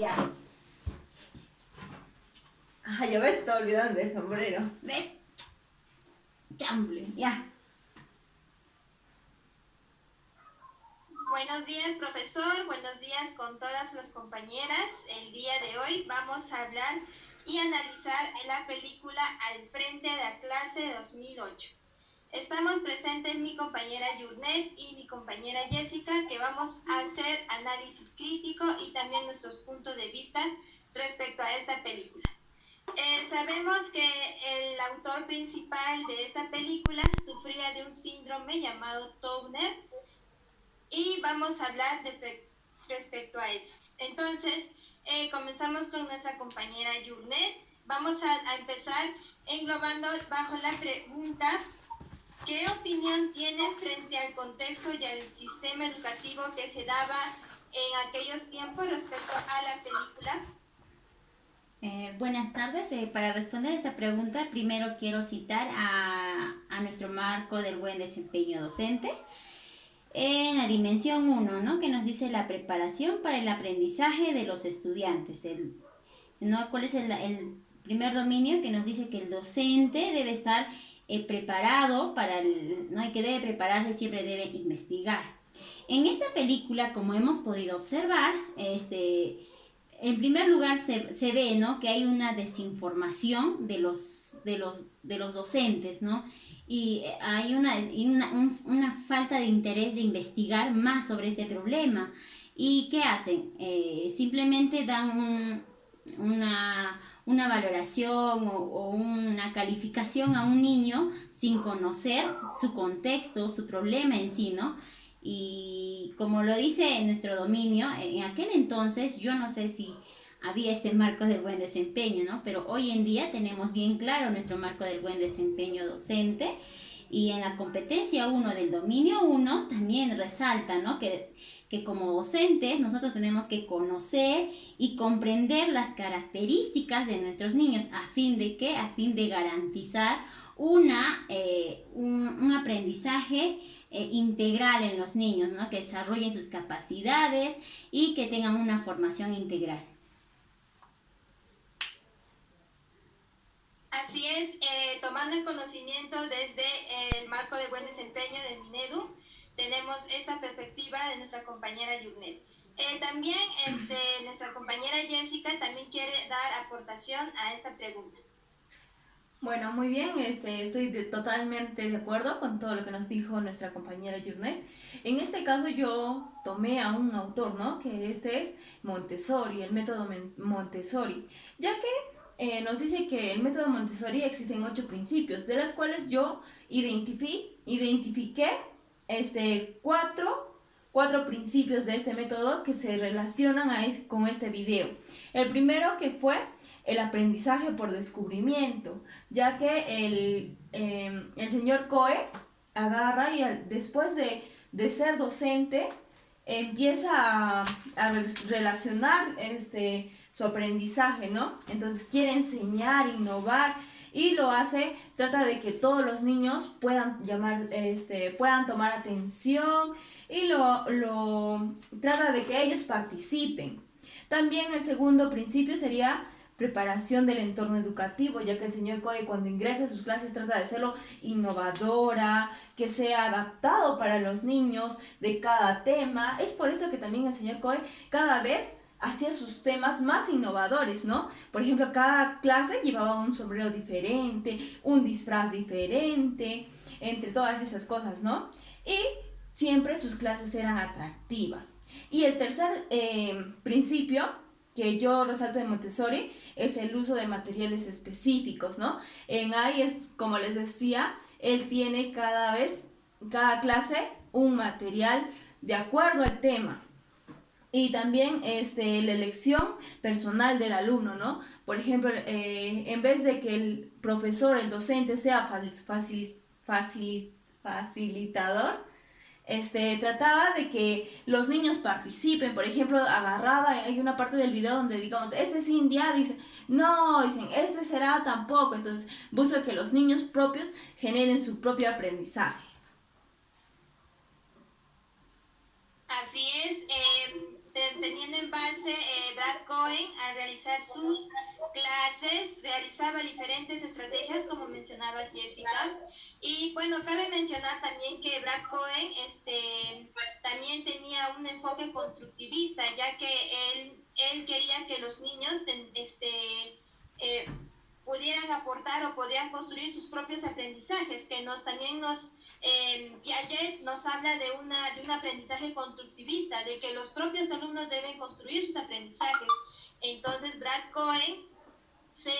ya. Ah, ya ves, estaba olvidando el sombrero. ¿Ves? Chamble, ya. Buenos días, profesor. Buenos días con todas las compañeras. El día de hoy vamos a hablar y analizar la película Al frente de la clase 2008. Estamos presentes mi compañera Yurnet y mi compañera Jessica, que vamos a hacer análisis crítico y también nuestros puntos de vista respecto a esta película. Sabemos que el autor principal de esta película sufría de un síndrome llamado Turner y vamos a hablar respecto a eso. Entonces, comenzamos con nuestra compañera Yurnet. Vamos a empezar englobando bajo la pregunta: ¿qué opinión tiene frente al contexto y al sistema educativo que se daba en aquellos tiempos respecto a la película? Buenas tardes. Para responder esta pregunta, primero quiero citar a nuestro marco del buen desempeño docente en la dimensión 1, ¿no? Que nos dice la preparación para el aprendizaje de los estudiantes. ¿No? ¿Cuál es el primer dominio? Que nos dice que el docente debe estar preparado para ¿no? Y que debe prepararse, siempre debe investigar. En esta película, como hemos podido observar, en primer lugar se ve, ¿no? Que hay una desinformación de los docentes, ¿no? Y hay una falta de interés de investigar más sobre ese problema. ¿Y qué hacen? Simplemente dan una valoración o una calificación a un niño sin conocer su contexto, su problema en sí, ¿no? Y como lo dice nuestro dominio, en aquel entonces yo no sé si había este marco del buen desempeño, ¿no? Pero hoy en día tenemos bien claro nuestro marco del buen desempeño docente, y en la competencia 1 del dominio 1 también resalta, ¿no? Que como docentes nosotros tenemos que conocer y comprender las características de nuestros niños a fin de ¿qué? A fin de garantizar un aprendizaje integral en los niños, ¿no? Que desarrollen sus capacidades y que tengan una formación integral. Así es, tomando en conocimiento desde el marco de buen desempeño del Minedu, tenemos esta perspectiva de nuestra compañera Yurnet. También nuestra compañera Jessica también quiere dar aportación a esta pregunta. Bueno, muy bien, estoy totalmente de acuerdo con todo lo que nos dijo nuestra compañera Yurnet. En este caso yo tomé a un autor, ¿no? Que es Montessori, el método Montessori, ya que nos dice que el método Montessori existen 8 principios, de las cuales yo identifiqué cuatro principios de este método que se relacionan con este video. El primero, que fue el aprendizaje por descubrimiento, ya que el señor Coe agarra y después de ser docente empieza a relacionar su aprendizaje, ¿no? Entonces quiere enseñar, innovar, y lo hace, trata de que todos los niños puedan puedan tomar atención, y lo trata de que ellos participen. También el segundo principio sería preparación del entorno educativo, ya que el señor Coe, cuando ingresa a sus clases, trata de hacerlo innovadora, que sea adaptado para los niños de cada tema. Es por eso que también el señor Coe cada vez hacía sus temas más innovadores, ¿no? Por ejemplo, cada clase llevaba un sombrero diferente, un disfraz diferente, entre todas esas cosas, ¿no? Y siempre sus clases eran atractivas. Y el tercer principio que yo resalto de Montessori es el uso de materiales específicos, ¿no? En ahí es, como les decía, él tiene cada clase un material de acuerdo al tema. Y también la elección personal del alumno, ¿no? Por ejemplo, en vez de que el profesor, el docente, sea facilitador, trataba de que los niños participen. Por ejemplo, agarraba, hay una parte del video donde digamos, este sí India, dice, no, dicen, este será tampoco. Entonces busca que los niños propios generen su propio aprendizaje. Así es, teniendo en base Brad Cohen, a realizar sus clases, realizaba diferentes estrategias, como mencionaba Jessica. Y bueno, cabe mencionar también que Brad Cohen también tenía un enfoque constructivista, ya que él quería que los niños eh, pudieran aportar o podían construir sus propios aprendizajes, que Piaget nos habla de un aprendizaje constructivista, de que los propios alumnos deben construir sus aprendizajes. Entonces Brad Cohen se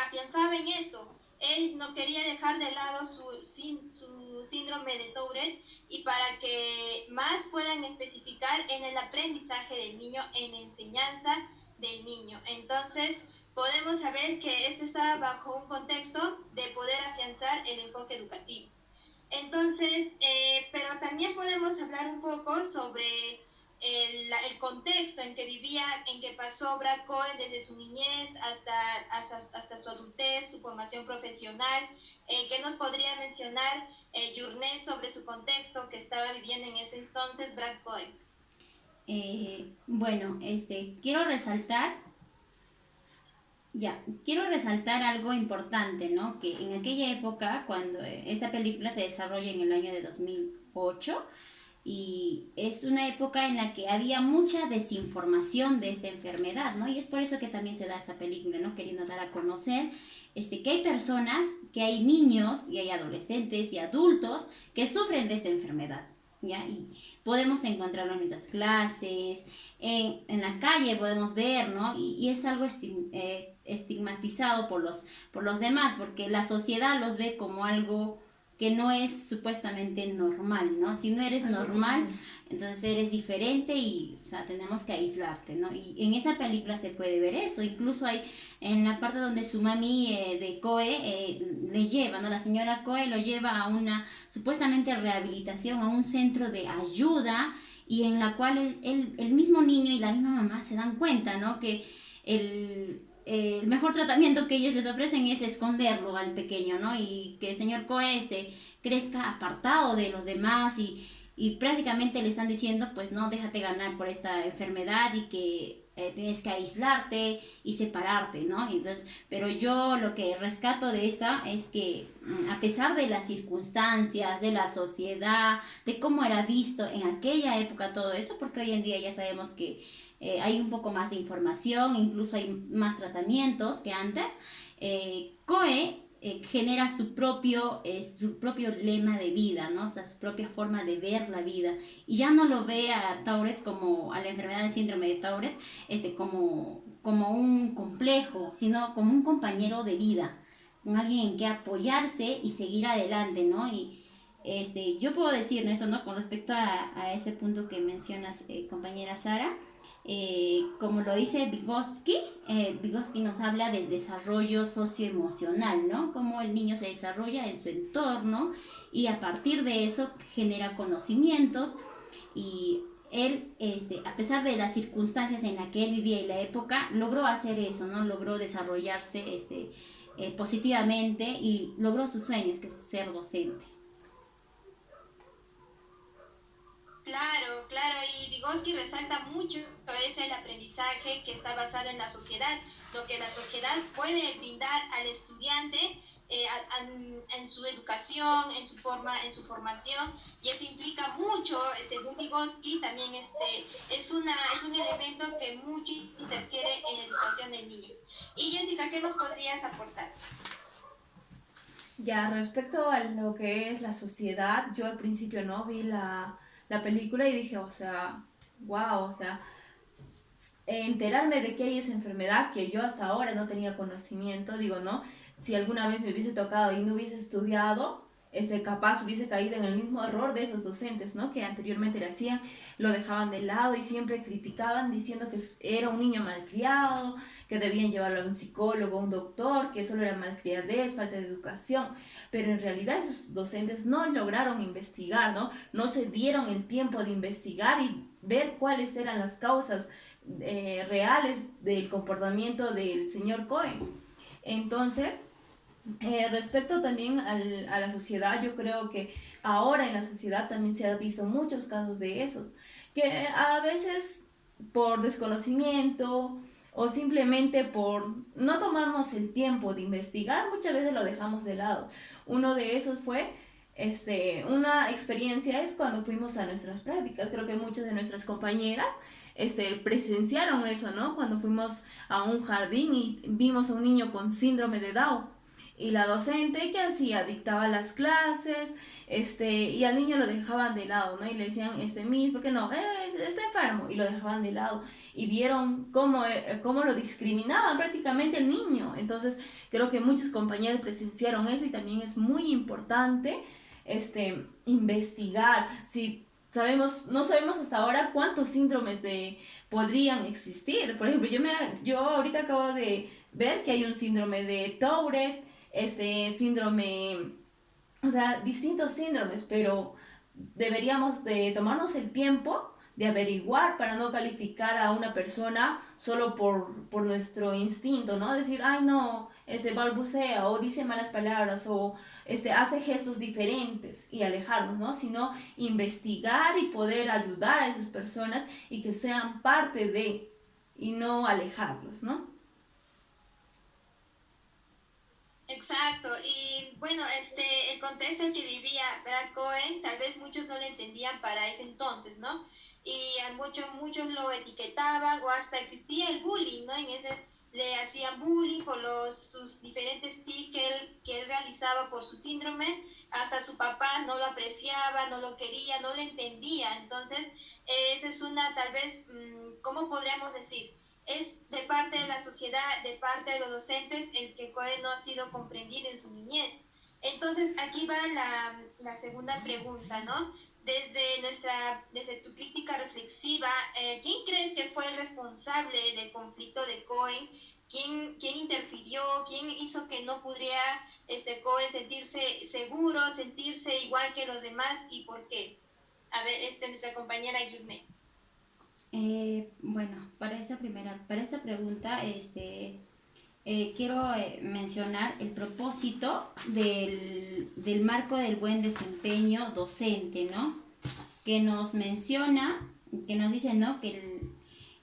afianzaba en esto. Él no quería dejar de lado su síndrome de Tourette, y para que más puedan especificar en el aprendizaje del niño, en la enseñanza del niño. Entonces, podemos saber que estaba bajo un contexto de poder afianzar el enfoque educativo. Entonces, pero también podemos hablar un poco sobre el contexto en que vivía, en que pasó Brad Cohen desde su niñez hasta su adultez, su formación profesional. ¿Qué nos podría mencionar Yurnet sobre su contexto que estaba viviendo en ese entonces Brad Cohen? Bueno, quiero resaltar algo importante, ¿no? Que en aquella época, cuando esta película se desarrolla en el año de 2008, y es una época en la que había mucha desinformación de esta enfermedad, ¿no? Y es por eso que también se da esta película, ¿no? Queriendo dar a conocer que hay personas, que hay niños y hay adolescentes y adultos que sufren de esta enfermedad, ¿ya? Y podemos encontrarlo en las clases, en la calle podemos ver, ¿no? Y es algo estigmatizado por los demás, porque la sociedad los ve como algo que no es supuestamente normal, ¿no? Si no eres normal, entonces eres diferente y, o sea, tenemos que aislarte, ¿no? Y en esa película se puede ver eso. Incluso hay en la parte donde su mami de Coe le lleva, ¿no? La señora Coe lo lleva a una supuestamente rehabilitación, a un centro de ayuda, y en la cual el mismo niño y la misma mamá se dan cuenta, ¿no? Que el mejor tratamiento que ellos les ofrecen es esconderlo al pequeño, ¿no? Y que el señor Coe crezca apartado de los demás, y prácticamente le están diciendo, pues no, déjate ganar por esta enfermedad, y que tienes que aislarte y separarte, ¿no? Entonces, pero yo lo que rescato de esta es que a pesar de las circunstancias, de la sociedad, de cómo era visto en aquella época todo esto, porque hoy en día ya sabemos que hay un poco más de información, incluso hay más tratamientos que antes. Coe genera su propio lema de vida, ¿no? O sea, su propia forma de ver la vida, y ya no lo ve a Tourette, como a la enfermedad del síndrome de Tourette, como un complejo, sino como un compañero de vida, con alguien en que apoyarse y seguir adelante, ¿no? Y yo puedo decir eso, ¿no? Con respecto a ese punto que mencionas, compañera Sara. Como lo dice Vygotsky, Vygotsky nos habla del desarrollo socioemocional, ¿no? Cómo el niño se desarrolla en su entorno, y a partir de eso genera conocimientos, y él, a pesar de las circunstancias en las que él vivía y la época, logró hacer eso, ¿no? Logró desarrollarse positivamente, y logró sus sueños, que es ser docente. Claro, claro, y Vygotsky resalta mucho el aprendizaje que está basado en la sociedad, lo que la sociedad puede brindar al estudiante en su educación, en su formación, y eso implica mucho, según Vygotsky, también es un elemento que mucho interfiere en la educación del niño. Y Jessica, ¿qué nos podrías aportar? Ya, respecto a lo que es la sociedad, yo al principio no vi la película y dije, o sea, wow, o sea, enterarme de que hay esa enfermedad que yo hasta ahora no tenía conocimiento, digo, ¿no? Si alguna vez me hubiese tocado y no hubiese estudiado, capaz hubiese caído en el mismo error de esos docentes, ¿no? Que anteriormente le hacían, lo dejaban de lado y siempre criticaban diciendo que era un niño malcriado, que debían llevarlo a un psicólogo, a un doctor, que solo era malcriadez, falta de educación. Pero en realidad esos docentes no lograron investigar, ¿no? No se dieron el tiempo de investigar y ver cuáles eran las causas reales del comportamiento del señor Cohen. Entonces, respecto también a la sociedad, yo creo que ahora en la sociedad también se han visto muchos casos de esos, que a veces por desconocimiento o simplemente por no tomarnos el tiempo de investigar, muchas veces lo dejamos de lado. Uno de esos fue una experiencia es cuando fuimos a nuestras prácticas. Creo que muchas de nuestras compañeras presenciaron eso, ¿no? Cuando fuimos a un jardín y vimos a un niño con síndrome de Down. Y la docente, ¿qué hacía? Dictaba las clases, y al niño lo dejaban de lado, ¿no? Y le decían, Miss, ¿por qué no? Está enfermo, y lo dejaban de lado. Y vieron cómo lo discriminaban prácticamente el niño. Entonces, creo que muchos compañeros presenciaron eso y también es muy importante, investigar. Si no sabemos hasta ahora cuántos síndromes podrían existir. Por ejemplo, yo ahorita acabo de ver que hay un síndrome de Tourette, síndrome, o sea, distintos síndromes, pero deberíamos de tomarnos el tiempo de averiguar para no calificar a una persona solo por nuestro instinto, ¿no? Decir, ay no, balbucea o dice malas palabras o hace gestos diferentes y alejarnos, ¿no? Sino investigar y poder ayudar a esas personas y que sean parte de, y no alejarlos, ¿no? Exacto, y bueno, el contexto en que vivía Brad Cohen, tal vez muchos no lo entendían para ese entonces, ¿no? Y a muchos lo etiquetaban o hasta existía el bullying, ¿no? Le hacían bullying por sus diferentes tics que él realizaba por su síndrome, hasta su papá no lo apreciaba, no lo quería, no lo entendía. Entonces, esa es tal vez, ¿cómo podríamos decir? Es de parte de la sociedad, de parte de los docentes, el que Cohen no ha sido comprendido en su niñez. Entonces, aquí va la segunda pregunta, ¿no? Desde tu crítica reflexiva, ¿quién crees que fue el responsable del conflicto de Cohen? ¿Quién interfirió? ¿Quién hizo que no pudiera Cohen sentirse seguro, sentirse igual que los demás y por qué? A ver, nuestra compañera Yurne. Bueno, para esta pregunta, quiero mencionar el propósito del marco del buen desempeño docente, ¿no? Que nos dice, ¿no? Que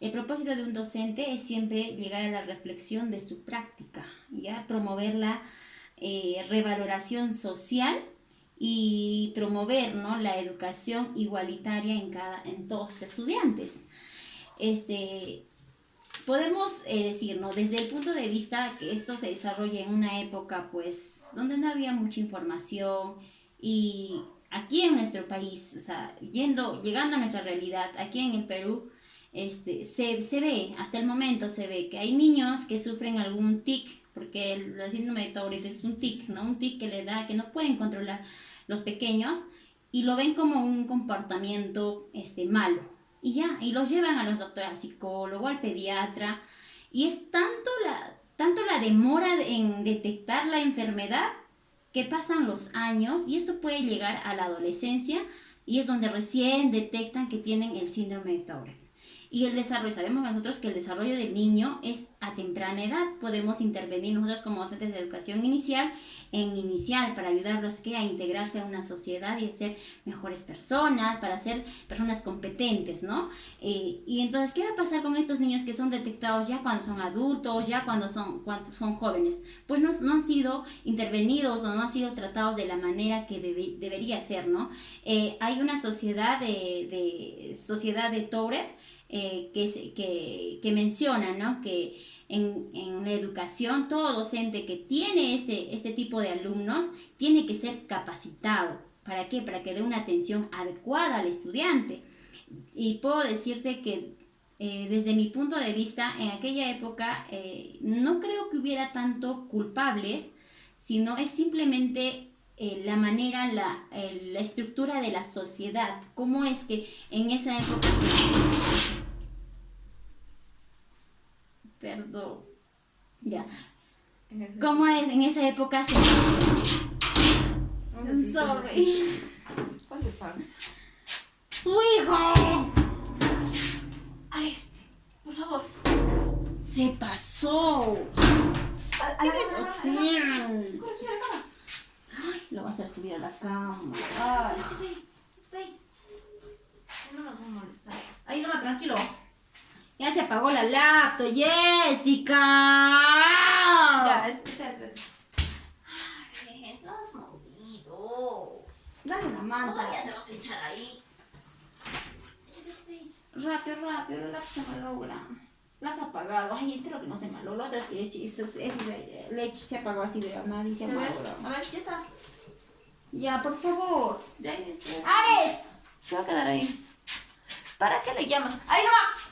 el propósito de un docente es siempre llegar a la reflexión de su práctica, ¿ya? Promover la revaloración social y promover, ¿no? La educación igualitaria en todos los estudiantes. Podemos decir, ¿no? Desde el punto de vista que esto se desarrolla en una época, pues, donde no había mucha información y aquí en nuestro país, o sea, llegando a nuestra realidad, aquí en el Perú, se ve, hasta el momento se ve que hay niños que sufren algún tic, porque el síndrome de Tourette es un tic, ¿no? Un tic que le da, que no pueden controlar los pequeños y lo ven como un comportamiento malo. Y los llevan a los doctores, al psicólogo, al pediatra, y es tanto la demora en detectar la enfermedad que pasan los años y esto puede llegar a la adolescencia y es donde recién detectan que tienen el síndrome de Tourette. Y el desarrollo, sabemos nosotros que el desarrollo del niño es a temprana edad. Podemos intervenir nosotros como docentes de educación inicial para ayudarlos a integrarse a una sociedad y a ser mejores personas, para ser personas competentes, ¿no? Y entonces, ¿qué va a pasar con estos niños que son detectados ya cuando son adultos, ya cuando son jóvenes? Pues no han sido intervenidos o no han sido tratados de la manera que debería ser, ¿no? Hay una sociedad de Tourette que menciona, ¿no? Que en la educación todo docente que tiene este tipo de alumnos tiene que ser capacitado. ¿Para qué? Para que dé una atención adecuada al estudiante. Y puedo decirte que desde mi punto de vista, en aquella época no creo que hubiera tanto culpables, sino es simplemente la manera, la estructura de la sociedad. ¿Cómo es que en esa época Perdón. Ya. ¿Cómo es en esa época I'm sorry. ¿Cuál te pasa? ¡Su hijo! Alex, por favor. Se pasó. ¿Qué vas a hacer? ¿Cómo subir a la cama? Ay, lo va a hacer subir a la cama. Ay. Está ahí. No nos va a molestar. Ahí no va, tranquilo. Ya se apagó la laptop, Jessica. Ya, espérate. Ay, lo has movido. Dame la manta. Todavía te vas a echar ahí. Échate ahí. Rápido, la laptop se malogra. La has apagado. Ay, espero que no se malogró. La otra vez que le eché, leche se apagó así de la nada y se A ver, malogró. ya está. Ya, por favor. Ya está. ¡Ares! Se va a quedar ahí. ¿Para qué le llamas? ¡Ahí no va!